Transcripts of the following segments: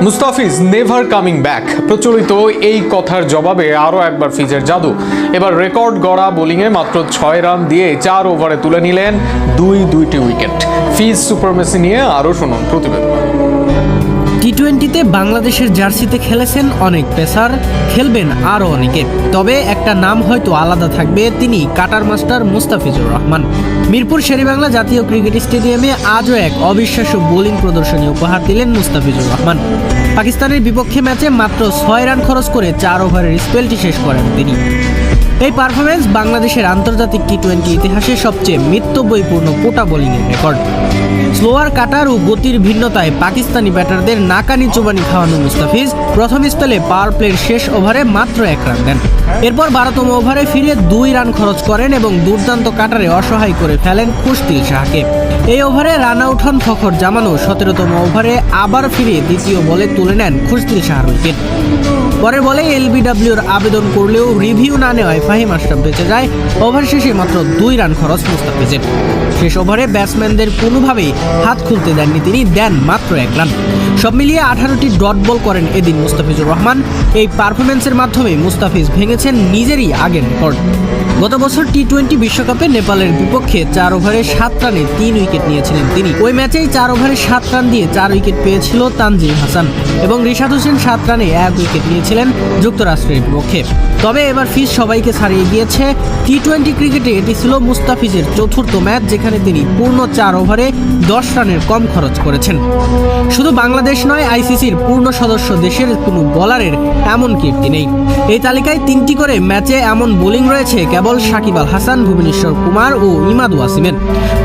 Mustafiz never coming back, প্রচলিত এই কথার জবাবে আরও একবার ফিজের জাদু। এবার রেকর্ড গড়া বোলিংয়ে মাত্র 6 রান দিয়ে 4 ওভারে তুলে নিলেন দুইটি উইকেট। ফিজ সুপারমেসি নিয়ে আরও শুনুন প্রতিবেদন। টি-20তে বাংলাদেশের জার্সিতে খেলেছেন অনেক পেসার, খেলবেন আরও অনেকে। তবে একটা নাম হয়তো আলাদা থাকবে, তিনি কাটার মাস্টার মুস্তাফিজুর রহমান। মিরপুর শেরেবাংলা জাতীয় ক্রিকেট স্টেডিয়ামে আজও এক অবিশ্বাস্য বোলিং প্রদর্শনী উপহার দিলেন মুস্তাফিজুর রহমান। পাকিস্তানের বিপক্ষে ম্যাচে মাত্র 6 রান খরচ করে 4 ওভারের স্পেলটি শেষ করেন তিনি। এই পারফরমেন্স বাংলাদেশের আন্তর্জাতিক টি-20 ইতিহাসে সবচেয়ে মিতব্যয়িপূর্ণ কোটা বোলিংয়ের রেকর্ড। স্লোয়ার কাটার ও গতির ভিন্নতায় পাকিস্তানি ব্যাটারদের নাকানি চোবানি খাওয়ানো মুস্তাফিজ প্রথম স্পেলে পাওয়ার প্লের শেষ ওভারে মাত্র 1 রান দেন। এরপর 12তম ওভারে ফিরে 2 রান খরচ করেন এবং দুর্দান্ত কাটারে অসহায় করে ফেলেন খুশদিল শাহকে। এই ওভারে রান আউট হন ফখর জামানও 17তম ওভারে আবার ফিরে দ্বিতীয় বলে তুলে নেন খুশদিল শাহর উইকেট। পরের বলে এলবিডব্লিউর আবেদন করলেও রিভিউ না নেওয়ায় ফাহিম আশরাফ বেঁচে যায়। ওভার শেষে মাত্র 2 রান খরচ মুস্তাফিজের। শেষ ওভারে ব্যাটসম্যানদের কোনোভাবেই হাত খুলতে দেননি তিনি, দেন মাত্র 1 রান। সব মিলিয়ে 18টি ডট বল করেন এদিন মুস্তাফিজুর রহমান। এই পারফরমেন্সের মাধ্যমে মুস্তাফিজ ভেঙেছেন নিজেরই আগের রেকর্ড। গত বছর টি-20 বিশ্বকাপে নেপালের বিপক্ষে 4 ওভারে 7 রানে 3 উইকেট নিয়েছিলেন তিনি। ওই ম্যাচেই 4 ওভারে 7 রান দিয়ে 4 উইকেট পেয়েছিল তানজিম হাসান এবং রিশাদ হোসেন 7 রানে 1 উইকেট নিয়েছিলেন যুক্তরাষ্ট্রের বিপক্ষে। তবে এবার ফিজ সবাইকে ছাড়িয়ে গিয়েছে। টি-20 ক্রিকেটে এটি ছিল মুস্তাফিজের চতুর্থ ম্যাচ যেখানে তিনি পূর্ণ 4 ওভারে 10 রানের কম খরচ করেছেন। শুধু বাংলাদেশ নয়, আইসিসির পূর্ণ সদস্য দেশের কোনো বোলারের এমন কীর্তি নেই। এই তালিকায় 3টি করে ম্যাচে এমন বোলিং রয়েছে কেবল সাকিব আল হাসান, ভুবনেশ্বর কুমার ও ইমাদ ওয়াসিমের।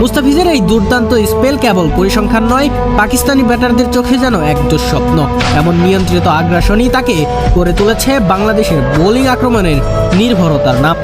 মুস্তাফিজের এই দুর্দান্ত স্পেল কেবল পরিসংখ্যান নয়, পাকিস্তানি ব্যাটারদের চোখে যেন এক দুঃস্বপ্ন। এমন নিয়ন্ত্রিত আগ্রাসনই তাকে করে তুলেছে বাংলাদেশের বোলিং আক্রমণের নির্ভরতার নাম।